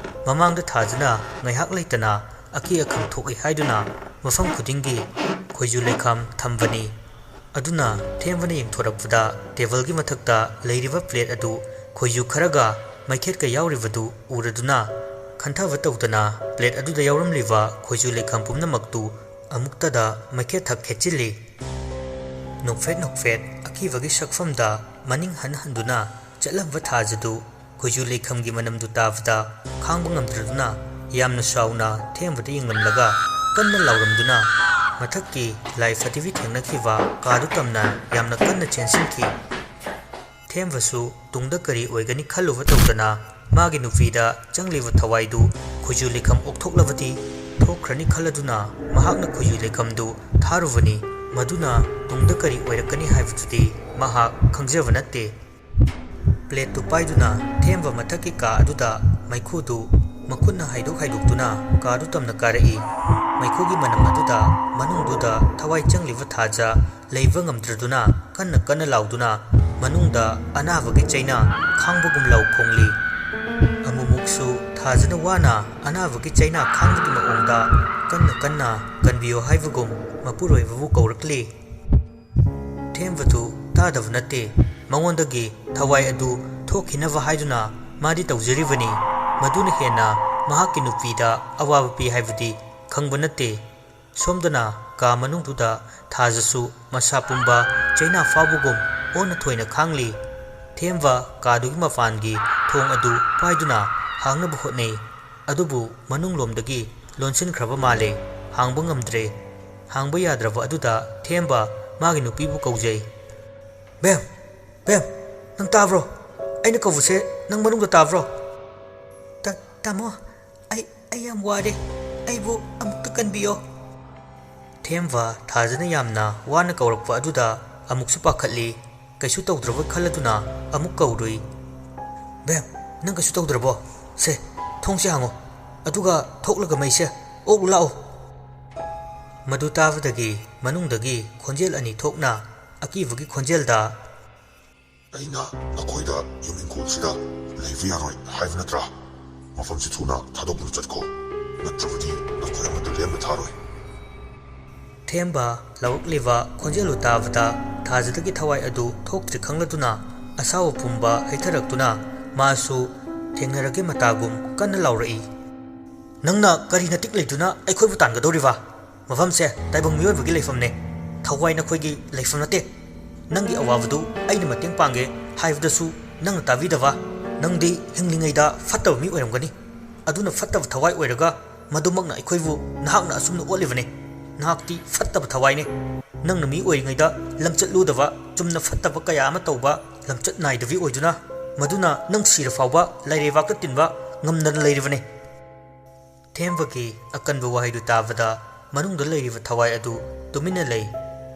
ꯃꯃꯥꯡꯗ ꯊꯥꯖꯅ ꯉꯥꯏꯍꯥꯛ ꯂꯩꯇꯅ ꯑꯀꯤ ꯑꯈꯪ ꯊꯣꯛꯏ ꯍꯥꯏꯗꯨꯅ ꯃꯐꯝ ꯈꯨꯗꯤꯡꯒꯤ ꯈꯣꯏꯖꯨ ꯂꯩꯈꯥꯝ ꯊꯝꯕꯅꯤ꯫ ꯑꯗꯨꯅ ꯊꯦꯝꯕꯅ ꯌꯦꯡꯊꯣꯔꯛꯄꯗ ꯇꯦꯕꯜꯒꯤ ꯃꯊꯛꯇ ꯂꯩꯔꯤꯕ ꯄ꯭ꯂꯦꯠ ꯑꯗꯨ ꯈꯣꯏꯖꯨ ꯈꯔꯒ ꯃꯩꯈꯦꯠꯀ ꯌꯥꯎꯔꯤꯕꯗꯨ ꯎꯔꯗꯨꯅ ꯈꯟꯊꯕ ꯇꯧꯗꯅ ꯄ꯭ꯂꯦꯠ ꯑꯗꯨꯗ ꯌꯥꯎꯔꯝꯂꯤꯕ ꯈꯣꯏꯖꯨ ꯂꯩꯈꯥꯝ ꯄꯨꯝꯅꯃꯛꯇꯨ ꯑꯃꯨꯛꯇꯗ ꯃꯩꯈꯦꯠ ꯊꯛ ꯈꯦꯠꯆꯤꯜꯂꯤ꯫ ꯅꯣꯛꯐꯦꯠ ꯅꯣꯛꯐꯦꯠ ꯑꯀꯤꯕꯒꯤ ꯁꯛꯐꯝꯗ ꯃꯅꯤꯡ ꯍꯟꯍꯟꯗꯨꯅ ꯆꯠꯂꯝꯕ ꯊꯥꯖꯗꯨ ꯈꯣꯏꯖꯨ ꯂꯩꯈꯥꯝꯒꯤ ꯃꯅꯝꯗꯨ ꯇꯥꯕꯗ ꯈꯥꯡꯕ ꯉꯝꯗ꯭ꯔꯗꯨꯅ ꯌꯥꯝꯅ ꯁꯥꯎꯅ ꯊꯦꯝꯕꯗ ꯌꯦꯡꯂꯝꯂꯒ ꯀꯟꯅ ꯂꯥꯎꯔꯝꯗꯨꯅ ꯃꯊꯛꯀꯤ ꯂꯥꯏ ꯐꯗꯤꯕꯤ ꯊꯦꯡꯅꯈꯤꯕ ꯀꯥꯗꯨ ꯇꯝꯅ ꯌꯥꯝꯅ ꯀꯟꯅ ꯆꯦꯟꯁꯤꯟꯈꯤ꯫ ꯊꯦꯝꯕꯁꯨ ꯇꯨꯡꯗ ꯀꯔꯤ ꯑꯣꯏꯒꯅꯤ ꯈꯜꯂꯨꯕ ꯇꯧꯗꯅ ꯃꯥꯒꯤ ꯅꯨꯄꯤꯗ ꯆꯪꯂꯤꯕ ꯊꯋꯥꯏꯗꯨ ꯈꯣꯏꯖꯨ ꯂꯩꯈꯥꯝ ꯑꯣꯛꯊꯣꯛꯂꯕꯗꯤ ꯊꯣꯛꯈ꯭ꯔꯅꯤ ꯈꯜꯂꯗꯨꯅ ꯃꯍꯥꯛꯅ ꯈꯣꯏꯖꯨ ꯂꯩꯈꯥꯝꯗꯨ ꯊꯥꯔꯨꯕꯅꯤ꯫ ꯃꯗꯨꯅ ꯇꯨꯡꯗ ꯀꯔꯤ ꯑꯣꯏꯔꯛꯀꯅꯤ ꯍꯥꯏꯕꯗꯨꯗꯤ ꯃꯍꯥꯛ ꯈꯪꯖꯕ ꯅꯠꯇꯦ꯫ ꯄ꯭ꯂꯦꯠꯇꯨ ꯄꯥꯏꯗꯨꯅ ꯊꯦꯝꯕ ꯃꯊꯛꯀꯤ ꯀꯥ ꯑꯗꯨꯗ ꯃꯩꯈꯨꯗꯨ ꯃꯈꯨꯠꯅ ꯍꯥꯏꯗꯣꯛꯇꯨꯅ ꯀꯥꯗꯨ ꯇꯝꯅ ꯀꯥꯔꯛꯏ꯫ ꯃꯩꯈꯨꯒꯤ ꯃꯅꯝ ꯑꯗꯨꯗ ꯃꯅꯨꯡꯗꯨꯗ ꯊꯋꯥꯏ ꯆꯪꯂꯤꯕ ꯊꯥꯖ ꯂꯩꯕ ꯉꯝꯗ꯭ꯔꯗꯨꯅ ꯀꯟꯅ ꯀꯟꯅ ꯂꯥꯎꯗꯨꯅ ꯃꯅꯨꯡꯗ ꯑꯅꯥꯕꯒꯤ ꯆꯩꯅ ꯈꯥꯡꯕꯒꯨꯝ ꯂꯥꯎ ꯈꯣꯡꯂꯤ꯫ ꯑꯃꯨꯛꯃꯨꯛꯁꯨ ꯊꯥꯖꯅ ꯋꯥꯅ ꯑꯅꯥꯕꯒꯤ ꯆꯩꯅ ꯈꯥꯡꯕꯒꯤ ꯃꯑꯣꯡꯗ ꯀꯟꯅ ꯀꯟꯅ ꯀꯟꯕꯤꯌꯣ ꯍꯥꯏꯕꯒꯨꯝ ꯃꯄꯨꯔꯣꯏꯕꯕꯨ ꯀꯧꯔꯛꯂꯤ꯫ ꯊꯦꯝꯕꯗꯨ ꯇꯥꯗꯕ ꯅꯠꯇꯦ꯫ ꯃꯉꯣꯟꯗꯒꯤ ꯊꯋꯥꯏ ꯑꯗꯨ ꯊꯣꯛꯈꯤꯅꯕ ꯍꯥꯏꯗꯨꯅ ꯃꯥꯗꯤ ꯇꯧꯖꯔꯤꯕꯅꯤ꯫ ꯃꯗꯨꯅ ꯍꯦꯟꯅ ꯃꯍꯥꯛꯀꯤ ꯅꯨꯄꯤꯗ ꯑꯋꯥꯕ ꯄꯤ ꯍꯥꯏꯕꯗꯤ ꯈꯪꯕ ꯅꯠꯇꯦ꯫ ꯁꯣꯝꯗꯅ ꯀꯥ ꯃꯅꯨꯡꯗꯨꯗ ꯊꯥꯖꯁꯨ ꯃꯁꯥ ꯄꯨꯝꯕ ꯆꯩꯅꯥ ꯐꯥꯎꯕꯒꯨꯝ ꯑꯣꯟꯅ ꯊꯣꯏꯅ ꯈꯥꯡꯂꯤ꯫ ꯊꯦꯝꯕ ꯀꯥꯗꯨꯒꯤ ꯃꯄꯥꯟꯒꯤ ꯊꯣꯡ ꯑꯗꯨ ꯄꯥꯏꯗꯨꯅ ꯍꯥꯡꯅꯕ ꯍꯣꯠꯅꯩ꯫ ꯑꯗꯨꯕꯨ ꯃꯅꯨꯡꯂꯣꯝꯗꯒꯤ ꯂꯣꯟꯁꯤꯟꯈ꯭ꯔꯕ ꯃꯥꯜꯂꯦ꯫ ꯍꯥꯡꯕ ꯉꯝꯗ꯭ꯔꯦ꯫ ꯍꯥꯡꯕ ꯌꯥꯗ꯭ꯔꯕ ꯑꯗꯨꯗ ꯊꯦꯝꯕ ꯃꯥꯒꯤ ꯅꯨꯄꯤꯕꯨ ꯀꯧꯖꯩ꯫ "ꯕꯦꯝ, ꯕꯦꯝ, ꯅꯪ ꯇꯥꯕ꯭ꯔꯣ? ꯑꯩꯅ ꯀꯧꯕꯁꯦ ꯅꯪ ꯃꯅꯨꯡꯗ ꯇꯥꯕ꯭ꯔꯣ?" "ꯇꯥꯃꯣ, ꯑꯩ ꯌꯥꯝ ꯋꯥꯔꯦ. ꯑꯩꯕꯨ ꯑꯃꯨꯛꯇ ꯀꯟꯕꯤꯌꯣ." ꯊꯦꯝꯕ ꯊꯥꯖꯅ ꯌꯥꯝꯅ ꯋꯥꯅ ꯀꯧꯔꯛꯄ ꯑꯗꯨꯗ ꯑꯃꯨꯛꯁꯨ ꯄꯥꯈꯠꯂꯤ꯫ ꯀꯩꯁꯨ ꯇꯧꯗ꯭ꯔꯕ ꯈꯜꯂꯗꯨꯅ ꯑꯃꯨꯛ ꯀꯧꯔꯨꯏ꯫ "ꯕꯦꯝ, ꯅꯪ ꯀꯩꯁꯨ ꯇꯧꯗ꯭ꯔꯕꯣ? ꯁꯦ, ꯊꯣꯡꯁꯦ ꯍꯥꯡꯉꯣ, ꯑꯗꯨꯒ ꯊꯣꯛꯂꯒ ꯃꯩꯁꯦ ꯑꯣꯛꯂꯨ ꯂꯥꯛꯑꯣ." ꯃꯗꯨ ꯇꯥꯕꯗꯒꯤ ꯃꯅꯨꯡꯗꯒꯤ ꯈꯣꯟꯖꯦꯜ ꯑꯅꯤ ꯊꯣꯛꯅ ꯑꯀꯤꯕꯒꯤ ꯈꯣꯟꯖꯦꯜꯗ "ꯑꯩꯅ ꯅꯈꯣꯏꯗ ꯌꯨꯝ ꯏꯪꯈꯣꯜꯁꯤꯗ ꯂꯩꯕ ꯌꯥꯔꯣꯏ ꯍꯥꯏꯕ ꯅꯠꯇ꯭ꯔꯥ? ꯃꯐꯝꯁꯤ ꯊꯨꯅ ꯊꯥꯗꯣꯛꯇꯨꯅ ꯆꯠꯈꯣ, ꯅꯠꯇ꯭ꯔꯕꯗꯤ ꯅꯈꯣꯏ ꯑꯃꯠꯇ ꯂꯦꯝꯅ ꯊꯥꯔꯣꯏ." ꯊꯦꯝꯕ ꯂꯥꯎꯔꯛꯂꯤꯕ ꯈꯣꯟꯖꯦꯜꯗꯨ ꯇꯥꯕꯗ ꯊꯥꯖꯗꯒꯤ ꯊꯋꯥꯏ ꯑꯗꯨ ꯊꯣꯛꯇ꯭ꯔꯤ ꯈꯪꯂꯗꯨꯅ ꯑꯁꯥꯎꯕ ꯄꯨꯝꯕ ꯍꯩꯊꯔꯛꯇꯨꯅ ꯃꯥꯁꯨ ꯊꯦꯡꯅꯔꯒꯦ ꯃꯇꯥꯒꯨꯝ ꯀꯟꯅ ꯂꯥꯎꯔꯛꯏ꯫ "ꯅꯪꯅ ꯀꯔꯤ ꯅꯇꯤꯛ ꯂꯩꯗꯨꯅ ꯑꯩꯈꯣꯏꯕꯨ ꯇꯥꯟꯒꯗꯧꯔꯤꯕ? ꯃꯐꯝꯁꯦ ꯇꯥꯏꯕꯪ ꯃꯤꯑꯣꯏꯕꯒꯤ ꯂꯩꯐꯝꯅꯦ, ꯊꯋꯥꯏ ꯅꯈꯣꯏꯒꯤ ꯂꯩꯐꯝ ꯅꯠꯇꯦ꯫ ꯅꯪꯒꯤ ꯑꯋꯥꯕꯗꯨ ꯑꯩꯅ ꯃꯇꯦꯡ ꯄꯥꯡꯒꯦ ꯍꯥꯏꯕꯗꯁꯨ ꯅꯪꯅ ꯇꯥꯕꯤꯗꯕ꯫ ꯅꯪꯗꯤ ꯍꯤꯡꯂꯤꯉꯩꯗ ꯐꯠꯇꯕ ꯃꯤ ꯑꯣꯏꯔꯝꯒꯅꯤ꯫ ꯑꯗꯨꯅ ꯐꯠꯇꯕ ꯊꯋꯥꯏ ꯑꯣꯏꯔꯒ ꯃꯗꯨꯃꯛꯅ ꯑꯩꯈꯣꯏꯕꯨ ꯅꯍꯥꯛꯅ ꯑꯁꯨꯝꯅ ꯑꯣꯠꯂꯤꯕꯅꯤ꯫ ꯅꯍꯥꯛꯇꯤ ꯐꯠꯇꯕ ꯊꯋꯥꯏꯅꯤ꯫ ꯅꯪꯅ ꯃꯤ ꯑꯣꯏꯔꯤꯉꯩꯗ ꯂꯝꯆꯠꯂꯨꯗꯕ, ꯆꯨꯝꯅ ꯐꯠꯇꯕ ꯀꯌꯥ ꯑꯃ ꯇꯧꯕ ꯂꯝꯆꯠ ꯅꯥꯏꯗꯕꯤ ꯑꯣꯏꯗꯨꯅ ꯃꯗꯨꯅ ꯅꯪ ꯁꯤꯔ ꯐꯥꯎꯕ ꯂꯩꯔꯩꯕꯥꯛꯇ ꯇꯤꯟꯕ ꯉꯝꯗꯅ ꯂꯩꯔꯤꯕꯅꯤ." ꯊꯦꯝꯕꯒꯤ ꯑꯀꯟꯕ ꯋꯥꯍꯩꯗꯨ ꯇꯥꯕꯗ ꯃꯅꯨꯡꯗ ꯂꯩꯔꯤꯕ ꯊꯋꯥꯏ ꯑꯗꯨ ꯇꯨꯃꯤꯟꯅ ꯂꯩ꯫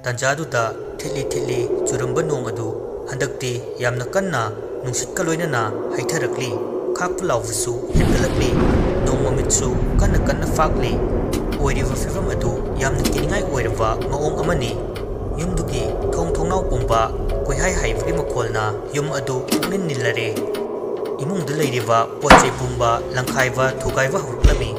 ꯇꯥꯟꯖꯥꯗꯨꯗ ꯊꯤꯠꯂꯤ ꯊꯤꯠꯂꯤ ꯆꯨꯔꯝꯕ ꯅꯣꯡ ꯑꯗꯨ ꯍꯟꯗꯛꯇꯤ ꯌꯥꯝꯅ ꯀꯟꯅ ꯅꯨꯡꯁꯤꯠꯀ ꯂꯣꯏꯅꯅ ꯍꯩꯊꯔꯛꯂꯤ꯫ ꯈꯥꯛꯄ ꯂꯥꯎꯕꯁꯨ ꯍꯦꯟꯒꯠꯂꯛꯂꯤ꯫ ꯅꯣꯡ ꯃꯃꯤꯠꯁꯨ ꯀꯟꯅ ꯀꯟꯅ ꯐꯥꯛꯂꯤ꯫ ꯑꯣꯏꯔꯤꯕ ꯐꯤꯚꯝ ꯑꯗꯨ ꯌꯥꯝꯅ ꯀꯤꯅꯤꯡꯉꯥꯏ ꯑꯣꯏꯔꯕ ꯃꯑꯣꯡ ꯑꯃꯅꯤ꯫ ꯌꯨꯝꯗꯨꯒꯤ ꯊꯣꯡ ꯊꯣꯡꯅꯥꯎ ꯄꯨꯝꯕ ꯀꯣꯏꯍꯥꯏ ꯍꯥꯏꯕꯒꯤ ꯃꯈꯣꯜꯅ ꯌꯨꯝ ꯑꯗꯨ ꯄꯨꯛꯅꯤꯟ ꯅꯤꯜꯂꯔꯦ꯫ ꯏꯃꯨꯡꯗ ꯂꯩꯔꯤꯕ ꯄꯣꯠꯆꯩ ꯄꯨꯝꯕ ꯂꯪꯈꯥꯏꯕ ꯊꯨꯒꯥꯏꯕ ꯍꯧꯔꯛꯂꯝꯃꯤ꯫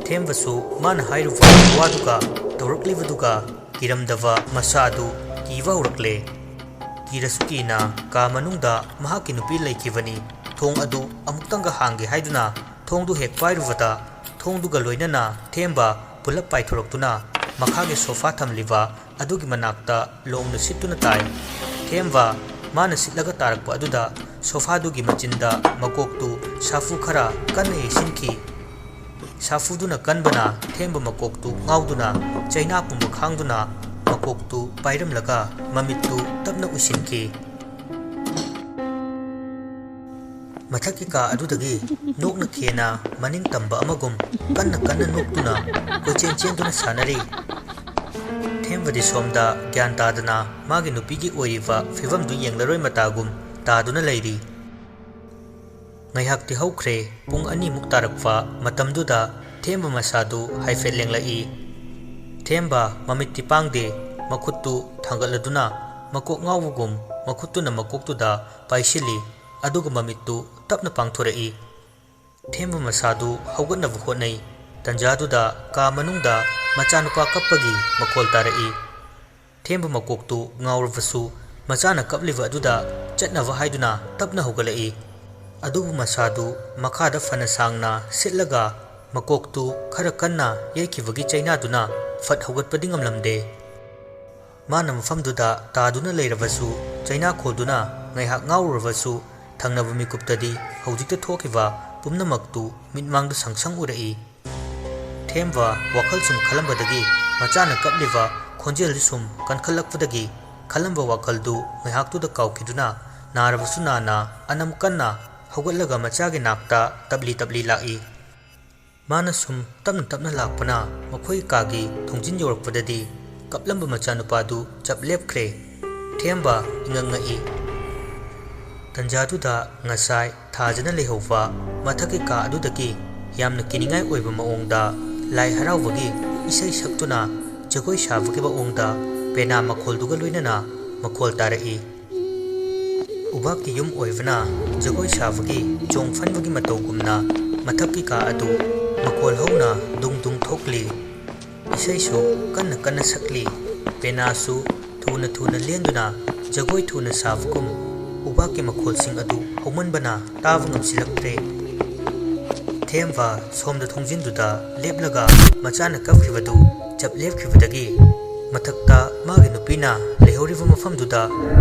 ꯊꯦꯝꯕꯁꯨ ꯃꯥꯅ ꯍꯥꯏꯔꯨꯕ ꯋꯥꯗꯨꯒ ꯇꯧꯔꯛꯂꯤꯕꯗꯨꯒ ꯀꯤꯔꯝꯗꯕ ꯃꯁꯥꯗꯨ ꯀꯤꯕ ꯍꯧꯔꯛꯂꯦ꯫ ꯀꯤꯔꯁꯨ ꯀꯤꯅ ꯀꯥ ꯃꯅꯨꯡꯗ ꯃꯍꯥꯛꯀꯤ ꯅꯨꯄꯤ ꯂꯩꯈꯤꯕꯅꯤ꯫ ꯊꯣꯡ ꯑꯗꯨ ꯑꯃꯨꯛꯇꯪꯒ ꯍꯥꯡꯒꯦ ꯍꯥꯏꯗꯨꯅ ꯊꯣꯡꯗꯨ ꯍꯦꯛ ꯄꯥꯏꯔꯨꯕꯗ ꯊꯣꯡꯗꯨꯒ ꯂꯣꯏꯅꯅ ꯊꯦꯝꯕ ꯄꯨꯂꯞ ꯄꯥꯏꯊꯣꯔꯛꯇꯨꯅ ꯃꯈꯥꯒꯤ ꯁꯣꯐꯥ ꯊꯝꯂꯤꯕ ꯑꯗꯨꯒꯤ ꯃꯅꯥꯛꯇ ꯂꯣꯡꯅ ꯁꯤꯠꯇꯨꯅ ꯇꯥꯏ꯫ ꯊꯦꯝꯕ ꯃꯥꯅ ꯁꯤꯠꯂꯒ ꯇꯥꯔꯛꯄ ꯑꯗꯨꯗ ꯁꯣꯐꯥꯗꯨꯒꯤ ꯃꯆꯤꯟꯗ ꯃꯀꯣꯛꯇꯨ ꯁꯥꯐꯨ ꯈꯔ ꯀꯟꯅ ꯌꯩꯁꯤꯟꯈꯤ꯫ ꯁꯥꯐꯨꯗꯨꯅ ꯀꯟꯕꯅ ꯊꯦꯝꯕ ꯃꯀꯣꯛꯇꯨ ꯉꯥꯎꯗꯨꯅ ꯆꯩꯅꯥ ꯄꯨꯝꯕ ꯈꯥꯡꯗꯨꯅ ꯃꯀꯣꯛꯇꯨ ꯄꯥꯏꯔꯝꯂꯒ ꯃꯃꯤꯠꯇꯨ ꯇꯞꯅ ꯎꯏꯁꯤꯟꯈꯤ꯫ ꯃꯊꯛꯀꯤ ꯀꯥ ꯑꯗꯨꯗꯒꯤ ꯅꯣꯛꯅ ꯈꯦꯅ ꯃꯅꯤꯡ ꯇꯝꯕ ꯑꯃꯒꯨꯝ ꯀꯟꯅ ꯀꯟꯅ ꯅꯣꯛꯇꯨꯅ ꯀꯣꯏꯆꯦꯟ ꯆꯦꯟꯗꯨꯅ ꯁꯥꯟꯅꯔꯤ꯫ ꯊꯦꯝꯕꯗꯤ ꯁꯣꯝꯗ ꯒ꯭ꯌꯥꯟ ꯇꯥꯗꯅ ꯃꯥꯒꯤ ꯅꯨꯄꯤꯒꯤ ꯑꯣꯏꯔꯤꯕ ꯐꯤꯚꯝꯗꯨ ꯌꯦꯡꯂꯔꯣꯏ ꯃꯇꯥꯒꯨꯝ ꯇꯥꯗꯨꯅ ꯂꯩꯔꯤ꯫ ꯉꯥꯏꯍꯥꯛꯇꯤ ꯍꯧꯈ꯭ꯔꯦ꯫ ꯄꯨꯡ 2ꯃꯨꯛ ꯇꯥꯔꯛꯄ ꯃꯇꯝꯗꯨꯗ ꯊꯦꯝꯕ ꯃꯁꯥꯗꯨ ꯍꯥꯏꯐꯦꯠ ꯂꯦꯡꯂꯛꯏ꯫ ꯊꯦꯝꯕ ꯃꯃꯤꯠꯇꯤ ꯄꯥꯡꯗꯦ꯫ ꯃꯈꯨꯠꯇꯨ ꯊꯥꯡꯒꯠꯂꯗꯨꯅ ꯃꯀꯣꯛ ꯉꯥꯎꯕꯒꯨꯝ ꯃꯈꯨꯠꯇꯨꯅ ꯃꯀꯣꯛꯇꯨꯗ ꯄꯥꯏꯁꯤꯜꯂꯤ, ꯑꯗꯨꯒ ꯃꯃꯤꯠꯇꯨ ꯇꯞꯅ ꯄꯥꯡꯊꯣꯔꯛꯏ꯫ ꯊꯦꯝꯕ ꯃꯁꯥꯗꯨ ꯍꯧꯒꯠꯅꯕ ꯍꯣꯠꯅꯩ꯫ ꯇꯟꯖꯥꯗꯨꯗ ꯀꯥ ꯃꯅꯨꯡꯗ ꯃꯆꯥꯅꯨꯄꯥ ꯀꯞꯄꯒꯤ ꯃꯈꯣꯜ ꯇꯥꯔꯛꯏ꯫ ꯊꯦꯝꯕ ꯃꯀꯣꯛꯇꯨ ꯉꯥꯎꯔꯕꯁꯨ ꯃꯆꯥꯅ ꯀꯞꯂꯤꯕ ꯑꯗꯨꯗ ꯆꯠꯅꯕ ꯍꯥꯏꯗꯨꯅ ꯇꯞꯅ ꯍꯧꯒꯠꯂꯛꯏ꯫ ꯑꯗꯨꯕꯨ ꯃꯁꯥꯗꯨ ꯃꯈꯥꯗ ꯐꯅ ꯁꯥꯡꯅ ꯁꯤꯠꯂꯒ ꯃꯀꯣꯛꯇꯨ ꯈꯔ ꯀꯟꯅ ꯌꯩꯈꯤꯕꯒꯤ ꯆꯩꯅꯥꯗꯨꯅ ꯐꯠ ꯍꯧꯒꯠꯄꯗꯤ ꯉꯝꯂꯝꯗꯦ꯫ ꯃꯥꯅ ꯃꯐꯝꯗꯨꯗ ꯇꯥꯗꯨꯅ ꯂꯩꯔꯕꯁꯨ, ꯆꯩꯅꯥꯈꯣꯜꯗꯨꯅ ꯉꯥꯏꯍꯥꯛ ꯉꯥꯎꯔꯨꯔꯕꯁꯨ, ꯊꯪꯅꯕ ꯃꯤꯀꯨꯞꯇꯗꯤ ꯍꯧꯖꯤꯛꯇ ꯊꯣꯛꯈꯤꯕ ꯄꯨꯝꯅꯃꯛꯇꯨ ꯃꯤꯠꯃꯥꯡꯗ ꯁꯪꯁꯪ ꯎꯔꯛꯏ꯫ ꯊꯦꯝꯕ ꯋꯥꯈꯜ ꯁꯨꯝ ꯈꯜꯂꯝꯕꯗꯒꯤ, ꯃꯆꯥꯅ ꯀꯞꯂꯤꯕ ꯈꯣꯟꯖꯦꯜꯗꯨ ꯁꯨꯝ ꯀꯟꯈꯠꯂꯛꯄꯗꯒꯤ ꯈꯜꯂꯝꯕ ꯋꯥꯈꯜꯗꯨ ꯉꯥꯏꯍꯥꯛꯇꯨꯗ ꯀꯥꯎꯈꯤꯗꯨꯅ ꯅꯥꯔꯕꯁꯨ ꯅꯥꯅ ꯑꯅꯝ ꯀꯟꯅ ꯍꯧꯒꯠꯂꯒ ꯃꯆꯥꯒꯤ ꯅꯥꯛꯇ ꯇꯞꯂꯤ ꯇꯞꯂꯤ ꯂꯥꯛꯏ꯫ ꯃꯥꯅ ꯁꯨꯝ ꯇꯞꯅ ꯇꯞꯅ ꯂꯥꯛꯄꯅ ꯃꯈꯣꯏ ꯀꯥꯒꯤ ꯊꯣꯡꯖꯤꯟ ꯌꯧꯔꯛꯄꯗꯗꯤ ꯀꯞꯂꯝꯕ ꯃꯆꯥꯅꯨꯄꯥꯗꯨ ꯆꯞ ꯂꯦꯞꯈ꯭ꯔꯦ꯫ ꯊꯦꯝꯕ ꯏꯉꯛꯉꯛꯏ꯫ ꯇꯟꯖꯥꯗꯨꯗ ꯉꯁꯥꯏ ꯊꯥꯖꯅ ꯂꯩꯍꯧꯕ ꯃꯊꯛꯀꯤ ꯀꯥ ꯑꯗꯨꯗꯒꯤ ꯌꯥꯝꯅ ꯀꯤꯅꯤꯡꯉꯥꯏ ꯑꯣꯏꯕ ꯃꯑꯣꯡꯗ ꯂꯥꯏ ꯍꯔꯥꯎꯕꯒꯤ ꯏꯁꯩ ꯁꯛꯇꯨꯅ ꯖꯒꯣꯏ ꯁꯥꯕꯒꯤ ꯃꯑꯣꯡꯗ ꯄꯦꯅꯥ ꯃꯈꯣꯜꯗꯨꯒ ꯂꯣꯏꯅꯅ ꯃꯈꯣꯜ ꯇꯥꯔꯛꯏ꯫ ꯎꯕꯥꯛꯀꯤ ꯌꯨꯝ ꯑꯣꯏꯕꯅ ꯖꯒꯣꯏ ꯁꯥꯕꯒꯤ ꯆꯣꯡꯐꯟꯕꯒꯤ ꯃꯇꯧꯒꯨꯝꯅ ꯃꯊꯛꯀꯤ ꯀꯥ ꯑꯗꯨ ꯃꯈꯣꯜ ꯍꯧꯅ ꯗꯨꯡ ꯗꯨꯡ ꯊꯣꯛꯂꯤ꯫ ꯏꯁꯩꯁꯨ ꯀꯟꯅ ꯀꯟꯅ ꯁꯛꯂꯤ꯫ ꯄꯦꯅꯥꯁꯨ ꯊꯨꯅ ꯊꯨꯅ ꯂꯦꯟꯗꯨꯅ ꯖꯒꯣꯏ ꯊꯨꯅ ꯁꯥꯕꯒꯨꯝ ꯎꯕꯥꯛꯀꯤ ꯃꯈꯣꯜꯁꯤꯡ ꯑꯗꯨ ꯍꯧꯃꯟꯕꯅ ꯇꯥꯕ ꯉꯝꯁꯤꯜꯂꯛꯇ꯭ꯔꯦ꯫ ꯊꯦꯝꯕ ꯁꯣꯝꯗ ꯊꯣꯡꯖꯤꯟꯗꯨꯗ ꯂꯦꯞꯂꯒ ꯃꯆꯥꯅ ꯀꯞꯈꯤꯕꯗꯨ ꯆꯞ ꯂꯦꯞꯈꯤꯕꯗꯒꯤ ꯃꯊꯛꯇ ꯃꯥꯒꯤ ꯅꯨꯄꯤꯅ ꯂꯩꯍꯧꯔꯤꯕ ꯃꯐꯝꯗꯨꯗ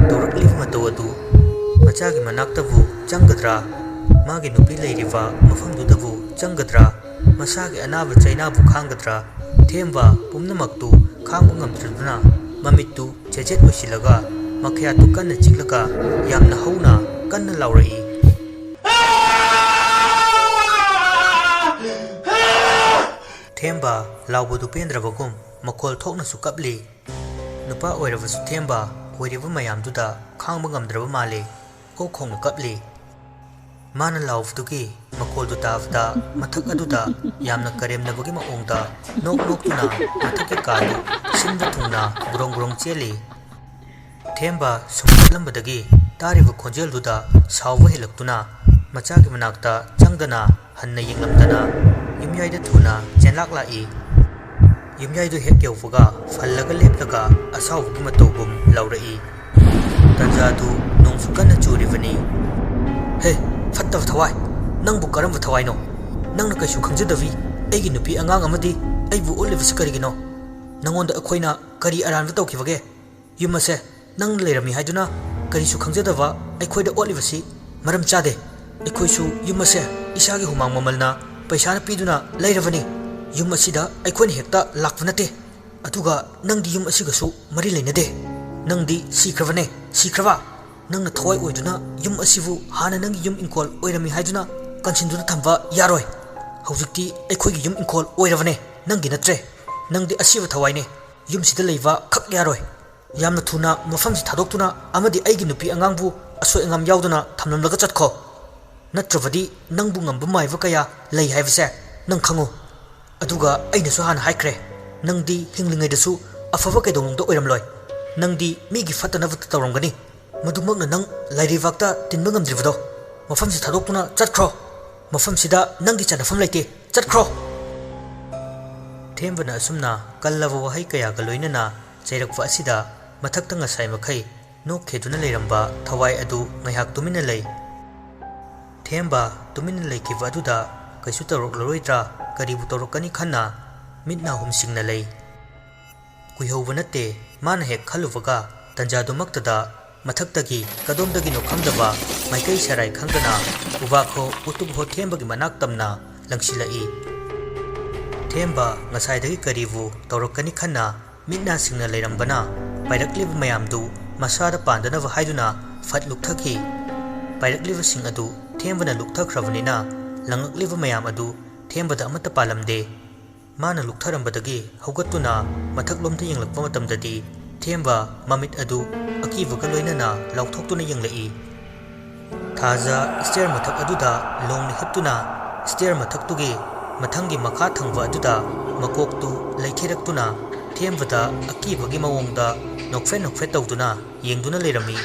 ꯇꯧꯔꯛꯂꯤꯕ ꯃꯇꯧ ꯑꯗꯨ ꯃꯆꯥꯒꯤ ꯃꯅꯥꯛꯇꯕꯨ ꯆꯪꯒꯗ꯭ꯔꯥ, ꯃꯥꯒꯤ ꯅꯨꯄꯤ ꯂꯩꯔꯤꯕ ꯃꯐꯝꯗꯨꯗꯕꯨ ꯆꯪꯒꯗ꯭ꯔꯥ, ꯃꯁꯥꯒꯤ ꯑꯅꯥꯕ ꯆꯩꯅꯥꯕꯨ ꯈꯥꯡꯒꯗ꯭ꯔꯥ, ꯊꯦꯝꯕ ꯄꯨꯝꯅꯃꯛꯇꯨ ꯈꯥꯡꯕ ꯉꯝꯗ꯭ꯔꯗꯨꯅ ꯃꯃꯤꯠꯇꯨ ꯆꯦꯆꯦꯠ ꯑꯣꯏꯁꯤꯜꯂꯒ ꯃꯈꯌꯥꯠꯇꯨ ꯀꯟꯅ ꯆꯤꯛꯂꯒ ꯌꯥꯝꯅ ꯍꯧꯅ ꯀꯟꯅ ꯂꯥꯎꯔꯛꯏ꯫ ꯊꯦꯝꯕ ꯂꯥꯎꯕꯗꯨ ꯄꯦꯟꯗ꯭ꯔꯕꯒꯨꯝ ꯃꯈꯣꯜ ꯊꯣꯛꯅꯁꯨ ꯀꯞꯂꯤ꯫ ꯅꯨꯄꯥ ꯑꯣꯏꯔꯕꯁꯨ ꯊꯦꯝꯕ ꯑꯣꯏꯔꯤꯕ ꯃꯌꯥꯝꯗꯨꯗ ꯈꯥꯡꯕ ꯉꯝꯗ꯭ꯔꯕ ꯃꯥꯜꯂꯤ꯫ ꯀꯣꯛ ꯈꯣꯡꯅ ꯀꯞꯂꯤ꯫ ꯃꯥꯅ ꯂꯥꯎꯕꯗꯨꯒꯤ ꯃꯈꯣꯜꯗꯨ ꯇꯥꯕꯗ ꯃꯊꯛ ꯑꯗꯨꯗ ꯌꯥꯝꯅ ꯀꯔꯦꯝꯅꯕꯒꯤ ꯃꯑꯣꯡꯗ ꯅꯣꯛ ꯅꯣꯛꯇꯨꯅ ꯃꯊꯛꯀꯤ ꯀꯥꯗꯨ ꯁꯤꯟꯕ ꯊꯨꯡꯅ ꯒ꯭ꯔꯣꯡ ꯒ꯭ꯔꯣꯡ ꯆꯦꯜꯂꯤ꯫ ꯊꯦꯝꯕ ꯁꯨꯝ ꯀꯞꯂꯝꯕꯗꯒꯤ ꯇꯥꯔꯤꯕ ꯈꯣꯟꯖꯦꯜꯗꯨꯗ ꯁꯥꯎꯕ ꯍꯦꯜꯂꯛꯇꯨꯅ ꯃꯆꯥꯒꯤ ꯃꯅꯥꯛꯇ ꯆꯪꯗꯅ ꯍꯟꯅ ꯌꯦꯡꯂꯝꯗꯅ ꯌꯨꯝꯌꯥꯏꯗ ꯊꯨꯅ ꯆꯦꯟꯂꯥꯛꯂꯥꯛꯏ꯫ ꯌꯨꯝꯌꯥꯏꯗꯨ ꯍꯦꯛ ꯌꯧꯕꯒ ꯐꯜꯂꯒ ꯂꯦꯞꯂꯒ ꯑꯁꯥꯎꯕꯒꯤ ꯃꯇꯧꯒꯨꯝ ꯂꯥꯎꯔꯛꯏ꯫ ꯇꯟꯖꯥꯗꯨ ꯅꯣꯡꯁꯨ ꯀꯟꯅ ꯆꯨꯔꯤꯕꯅꯤ꯫ "ꯍꯦ, ꯐꯠꯇꯕ ꯊꯋꯥꯏ! ꯅꯪꯕꯨ ꯀꯔꯝꯕ ꯊꯋꯥꯏꯅꯣ? ꯅꯪꯅ ꯀꯩꯁꯨ ꯈꯪꯖꯗꯕꯤ ꯑꯩꯒꯤ ꯅꯨꯄꯤ ꯑꯉꯥꯡ ꯑꯃꯗꯤ ꯑꯩꯕꯨ ꯑꯣꯠꯂꯤꯕꯁꯤ ꯀꯔꯤꯒꯤꯅꯣ? ꯅꯉꯣꯟꯗ ꯑꯩꯈꯣꯏꯅ ꯀꯔꯤ ꯑꯔꯥꯟꯕ ꯇꯧꯈꯤꯕꯒꯦ? ꯌꯨꯝ ꯑꯁꯦ ꯅꯪꯅ ꯂꯩꯔꯝꯃꯤ ꯍꯥꯏꯗꯨꯅ ꯀꯔꯤꯁꯨ ꯈꯪꯖꯗꯕ ꯑꯩꯈꯣꯏꯗ ꯑꯣꯠꯂꯤꯕꯁꯤ ꯃꯔꯝ ꯆꯥꯗꯦ꯫ ꯑꯩꯈꯣꯏꯁꯨ ꯌꯨꯝ ꯑꯁꯦ ꯏꯁꯥꯒꯤ ꯍꯨꯃꯥꯡ ꯃꯃꯜꯅ ꯄꯩꯁꯥꯅ ꯄꯤꯗꯨꯅ ꯂꯩꯔꯕꯅꯤ꯫ ꯌꯨꯝ ꯑꯁꯤꯗ ꯑꯩꯈꯣꯏꯅ ꯍꯦꯛꯇ ꯂꯥꯛꯄ ꯅꯠꯇꯦ꯫ ꯑꯗꯨꯒ ꯅꯪꯗꯤ ꯌꯨꯝ ꯑꯁꯤꯒꯁꯨ ꯃꯔꯤ ꯂꯩꯅꯗꯦ꯫ ꯅꯪꯗꯤ ꯁꯤꯈ꯭ꯔꯕꯅꯦ, ꯁꯤꯈ꯭ꯔꯕ! ꯅꯪꯅ ꯊꯋꯥꯏ ꯑꯣꯏꯗꯨꯅ ꯌꯨꯝ ꯑꯁꯤꯕꯨ ꯍꯥꯟꯅ ꯅꯪꯒꯤ ꯌꯨꯝ ꯏꯪꯈꯣꯜ ꯑꯣꯏꯔꯝꯃꯤ ꯍꯥꯏꯗꯨꯅ ꯀꯟꯁꯤꯟꯗꯨꯅ ꯊꯝꯕ ꯌꯥꯔꯣꯏ꯫ ꯍꯧꯖꯤꯛꯇꯤ ꯑꯩꯈꯣꯏꯒꯤ ꯌꯨꯝ ꯏꯪꯈꯣꯜ ꯑꯣꯏꯔꯕꯅꯦ, ꯅꯪꯒꯤ ꯅꯠꯇ꯭ꯔꯦ꯫ ꯅꯪꯗꯤ ꯑꯁꯤꯕ ꯊꯋꯥꯏꯅꯦ, ꯌꯨꯝꯁꯤꯗ ꯂꯩꯕ ꯈꯛ ꯌꯥꯔꯣꯏ꯫ ꯌꯥꯝꯅ ꯊꯨꯅ ꯃꯐꯝꯁꯤ ꯊꯥꯗꯣꯛꯇꯨꯅ ꯑꯃꯗꯤ ꯑꯩꯒꯤ ꯅꯨꯄꯤ ꯑꯉꯥꯡꯕꯨ ꯑꯁꯣꯏ ꯑꯉꯥꯝ ꯌꯥꯎꯗꯅ ꯊꯝꯂꯝꯂꯒ ꯆꯠꯈꯣ꯫ ꯅꯠꯇ꯭ꯔꯕꯗꯤ ꯅꯪꯕꯨ ꯉꯝꯕ ꯃꯥꯏꯕ ꯀꯌꯥ ꯂꯩ ꯍꯥꯏꯕꯁꯦ ꯅꯪ ꯈꯪꯉꯨ꯫ ꯑꯗꯨꯒ ꯑꯩꯅꯁꯨ ꯍꯥꯟꯅ ꯍꯥꯏꯈ꯭ꯔꯦ, ꯅꯪꯗꯤ ꯍꯤꯡꯂꯤꯉꯩꯗꯁꯨ ꯑꯐꯕ ꯀꯩꯗꯧꯅꯨꯡꯗ ꯑꯣꯏꯔꯝꯂꯣꯏ꯫ ꯅꯪꯗꯤ ꯃꯤꯒꯤ ꯐꯠꯇꯅꯕꯇ ꯇꯧꯔꯝꯒꯅꯤ꯫ ꯃꯗꯨꯃꯛꯅ ꯅꯪ ꯂꯥꯏꯔꯩꯕꯥꯛꯇ ꯇꯤꯟꯕ ꯉꯝꯗ꯭ꯔꯤꯕꯗꯣ꯫ ꯃꯐꯝꯁꯤ ꯊꯥꯗꯣꯛꯇꯨꯅ ꯆꯠꯈ꯭ꯔꯣ꯫ ꯃꯐꯝꯁꯤꯗ ꯅꯪꯒꯤ ꯆꯟꯅꯐꯝ ꯂꯩꯇꯦ, ꯆꯠꯈ꯭ꯔꯣ꯫ ꯊꯦꯝꯕꯅ ꯑꯁꯨꯝꯅ ꯀꯜꯂꯕ ꯋꯥꯍꯩ ꯀꯌꯥꯒ ꯂꯣꯏꯅꯅ ꯆꯩꯔꯛꯄ ꯑꯁꯤꯗ ꯃꯊꯛꯇ ꯉꯁꯥꯏ ꯃꯈꯩ ꯅꯣꯛꯈꯦꯗꯨꯅ ꯂꯩꯔꯝꯕ ꯊꯋꯥꯏ ꯑꯗꯨ ꯉꯥꯏꯍꯥꯛ ꯇꯨꯃꯤꯟꯅ ꯂꯩ꯫ ꯊꯦꯝꯕ ꯇꯨꯃꯤꯟꯅ ꯂꯩꯈꯤꯕ ꯑꯗꯨꯗ ꯀꯩꯁꯨ ꯇꯧꯔꯛꯂꯔꯣꯏꯗ꯭ꯔꯥ, ꯀꯔꯤꯕꯨ ꯇꯧꯔꯛꯀꯅꯤ ꯈꯟꯅ ꯃꯤꯠꯅ ꯍꯨꯝꯁꯤꯡꯅ ꯂꯩ꯫ ꯀꯨꯏꯍꯧꯕ ꯅꯠꯇꯦ꯫ ꯃꯥꯅ ꯍꯦꯛ ꯈꯜꯂꯨꯕꯒ ꯇꯟꯖꯥꯗꯨꯃꯛꯇꯗ ꯃꯊꯛꯇꯒꯤ ꯀꯗꯣꯝꯗꯒꯤꯅꯣ ꯈꯪꯗꯕ ꯃꯥꯏꯀꯩ ꯁꯔꯥꯏ ꯈꯪꯗꯅ ꯎꯕꯥꯛꯍꯣ ꯎꯇꯨꯞꯍꯣ ꯊꯦꯝꯕꯒꯤ ꯃꯅꯥꯛ ꯇꯝꯅ ꯂꯪꯁꯤꯜꯂꯛꯏ꯫ ꯊꯦꯝꯕ ꯉꯁꯥꯏꯗꯒꯤ ꯀꯔꯤꯕꯨ ꯇꯧꯔꯛꯀꯅꯤ ꯈꯟꯅ ꯃꯤꯠꯅ ꯁꯤꯡꯅ ꯂꯩꯔꯝꯕꯅ ꯄꯥꯏꯔꯛꯂꯤꯕ ꯃꯌꯥꯝꯗꯨ ꯃꯁꯥꯗ ꯄꯥꯟꯗꯅꯕ ꯍꯥꯏꯗꯨꯅ ꯐꯠ ꯂꯨꯞꯊꯈꯤ꯫ ꯄꯥꯏꯔꯛꯂꯤꯕꯁꯤꯡ ꯑꯗꯨ ꯊꯦꯝꯕꯅ ꯂꯨꯞꯊꯈ꯭ꯔꯕꯅꯤꯅ ꯂꯪꯉꯛꯂꯤꯕ ꯃꯌꯥꯝ ꯑꯗꯨ ꯊꯦꯝꯕꯗ ꯑꯃꯠꯇ ꯄꯥꯜꯂꯝꯗꯦ꯫ ꯃꯥꯅ ꯂꯨꯛꯊꯔꯝꯕꯗꯒꯤ ꯍꯧꯒꯠꯇꯨꯅ ꯃꯊꯛꯂꯣꯝꯗ ꯌꯦꯡꯂꯛꯄ ꯃꯇꯝꯗꯗꯤ ꯊꯦꯝꯕ ꯃꯃꯤꯠ ꯑꯗꯨ ꯑꯀꯤꯕꯒ ꯂꯣꯏꯅꯅ ꯂꯥꯎꯊꯣꯛꯇꯨꯅ ꯌꯦꯡꯂꯛꯏ꯫ ꯊꯥꯖ ꯁ꯭ꯇꯦꯌꯔ ꯃꯊꯛ ꯑꯗꯨꯗ ꯂꯣꯡꯅ ꯍꯤꯞꯇꯨꯅ ꯁ꯭ꯇꯦꯌꯔ ꯃꯊꯛꯇꯨꯒꯤ ꯃꯊꯪꯒꯤ ꯃꯈꯥ ꯊꯪꯕ ꯑꯗꯨꯗ ꯃꯀꯣꯛꯇꯨ ꯂꯩꯊꯦꯔꯛꯇꯨꯅ ꯊꯦꯝꯕꯗ ꯑꯀꯤꯕꯒꯤ ꯃꯑꯣꯡꯗ ꯅꯣꯛꯐꯦꯠ ꯇꯧꯗꯨꯅ ꯌꯦꯡꯗꯨꯅ ꯂꯩꯔꯝꯃꯤ꯫